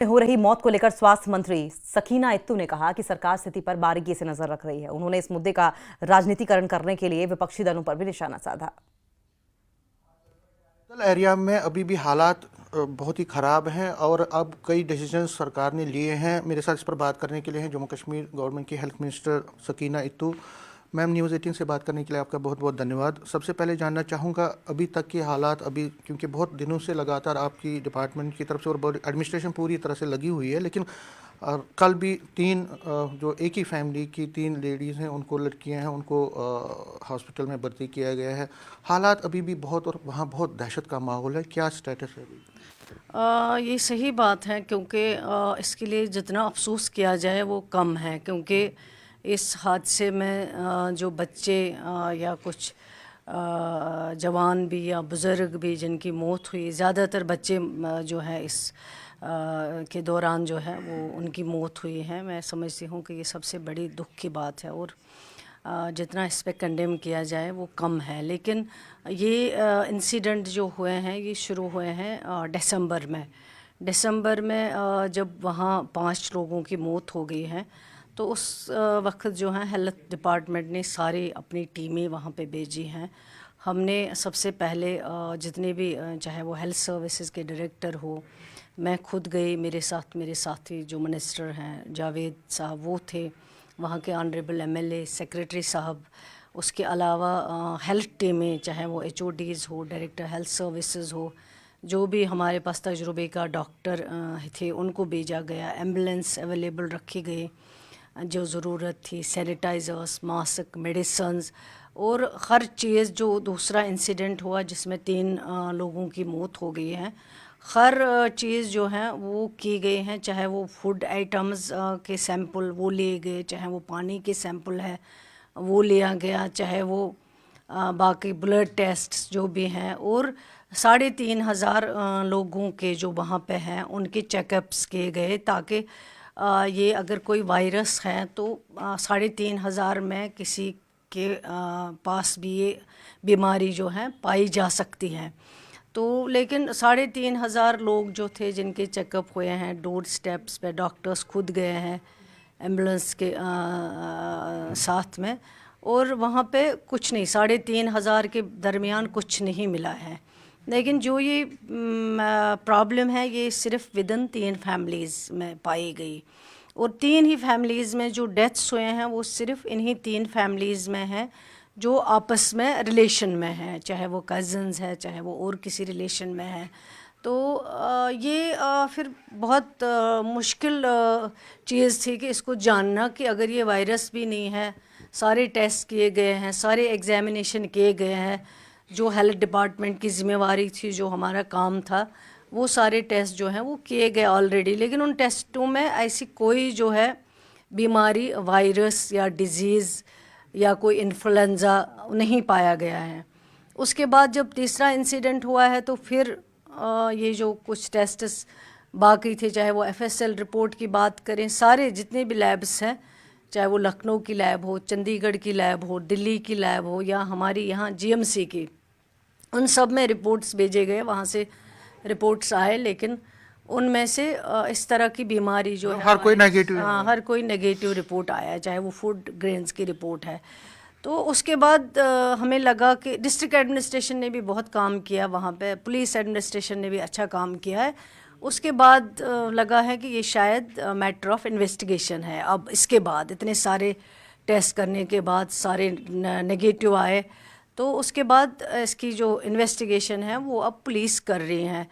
हो रही मौत को लेकर स्वास्थ्य मंत्री सकीना इत्तू ने कहा कि सरकार स्थिति पर बारीकी से नजर रख रही है। उन्होंने इस मुद्दे का राजनीतिकरण करने के लिए विपक्षी दलों पर भी निशाना साधा। एरिया में अभी भी हालात बहुत ही ख़राब हैं और अब कई डिसीजन सरकार ने लिए हैं। मेरे साथ इस पर बात करने के लिए हैं जम्मू कश्मीर गवर्नमेंट की health minister Sakina Itoo. Ma'am, news 18 से बात करने के लिए आपका बहुत बहुत धन्यवाद। सबसे पहले जानना चाहूँगा अभी तक के हालात, अभी क्योंकि बहुत दिनों से लगातार आपकी डिपार्टमेंट की तरफ से और एडमिनिस्ट्रेशन पूरी तरह से लगी हुई है, लेकिन कल भी जो एक ही फैमिली की 3 लेडीज़ हैं, उनको लड़कियां हैं, उनको हॉस्पिटल में भर्ती किया गया है। हालात अभी भी बहुत, और वहाँ बहुत दहशत का माहौल है। क्या स्टेटस है अभी? ये सही बात है, क्योंकि इसके लिए जितना अफसोस किया जाए वो कम है, क्योंकि इस हादसे में जो बच्चे या कुछ जवान भी या बुज़ुर्ग भी जिनकी मौत हुई, ज़्यादातर बच्चे जो है इस के दौरान जो है वो उनकी मौत हुई है। मैं समझती हूँ कि ये सबसे बड़ी दुख की बात है और जितना इस पर कंडेम किया जाए वो कम है। लेकिन ये इंसिडेंट जो हुए हैं ये शुरू हुए हैं दिसंबर में जब वहाँ 5 लोगों की मौत हो गई है, तो उस वक्त जो है हेल्थ डिपार्टमेंट ने सारी अपनी टीमें वहाँ पे भेजी हैं। हमने सबसे पहले जितने भी चाहे वो हेल्थ सर्विसेज के डायरेक्टर हो, मैं खुद गई, मेरे साथ मेरे साथी जो मिनिस्टर हैं जावेद साहब वो थे, वहाँ के ऑनरेबल एमएलए, सेक्रेटरी साहब, उसके अलावा हेल्थ टीमें चाहे वो एचओडीज़ हो, डायरेक्टर हेल्थ सर्विसेज हो, जो भी हमारे पास तजुर्बे का डॉक्टर थे उनको भेजा गया। एम्बुलेंस अवेलेबल रखी गई, जो ज़रूरत थी, सैनिटाइज़र्स, मास्क, मेडिसन्स और हर चीज़। जो दूसरा इंसिडेंट हुआ जिसमें 3 लोगों की मौत हो गई है, हर चीज़ जो है वो की गई हैं। चाहे वो फूड आइटम्स के सैंपल वो लिए गए, चाहे वो पानी के सैंपल है वो लिया गया, चाहे वो बाकी ब्लड टेस्ट्स जो भी हैं, और 3,500 लोगों के जो वहाँ पे हैं उनके चेकअप्स किए गए, ताकि ये अगर कोई वायरस है तो 3,500 में किसी के पास भी ये बीमारी जो है पाई जा सकती है। तो लेकिन 3,500 लोग जो थे जिनके चेकअप हुए हैं, डोर स्टेप्स पे डॉक्टर्स खुद गए हैं एम्बुलेंस के साथ में, और वहाँ पे कुछ नहीं, 3,500 के दरमियान कुछ नहीं मिला है। लेकिन जो ये प्रॉब्लम है ये सिर्फ विदिन 3 फैमिलीज़ में पाई गई, और 3 ही फैमिलीज़ में जो डेथ्स हुए हैं वो सिर्फ इन्हीं 3 फैमिलीज़ में हैं जो आपस में रिलेशन में है, चाहे वो कज़न्स है चाहे वो और किसी रिलेशन में है। तो ये फिर बहुत मुश्किल चीज़ थी कि इसको जानना कि अगर ये वायरस भी नहीं है, सारे टेस्ट किए गए हैं, सारे एग्जामिनेशन किए गए हैं, जो हेल्थ डिपार्टमेंट की ज़िम्मेवारी थी, जो हमारा काम था, वो सारे टेस्ट जो हैं वो किए गए ऑलरेडी। लेकिन उन टेस्टों में ऐसी कोई जो है बीमारी, वायरस या डिज़ीज़ या कोई इन्फ्लुएंज़ा नहीं पाया गया है। उसके बाद जब तीसरा इंसिडेंट हुआ है तो फिर ये जो कुछ टेस्ट्स बाकी थे, चाहे वो एफएसएल रिपोर्ट की बात करें, सारे जितने भी लैब्स हैं, चाहे वो लखनऊ की लैब हो, चंडीगढ़ की लैब हो, दिल्ली की लैब हो या हमारी यहाँ जीएमसी की, उन सब में रिपोर्ट्स भेजे गए, वहाँ से रिपोर्ट्स आए, लेकिन उनमें से इस तरह की बीमारी जो है हर कोई नेगेटिव रिपोर्ट आया है, चाहे वो फूड ग्रेन्स की रिपोर्ट है। तो उसके बाद हमें लगा कि डिस्ट्रिक्ट एडमिनिस्ट्रेशन ने भी बहुत काम किया, वहाँ पे पुलिस एडमिनिस्ट्रेशन ने भी अच्छा काम किया है। उसके बाद लगा है कि ये शायद मैटर ऑफ इन्वेस्टिगेशन है। अब इसके बाद इतने सारे टेस्ट करने के बाद सारे नेगेटिव आए, तो उसके बाद इसकी जो इन्वेस्टिगेशन है वो अब पुलिस कर रही हैं।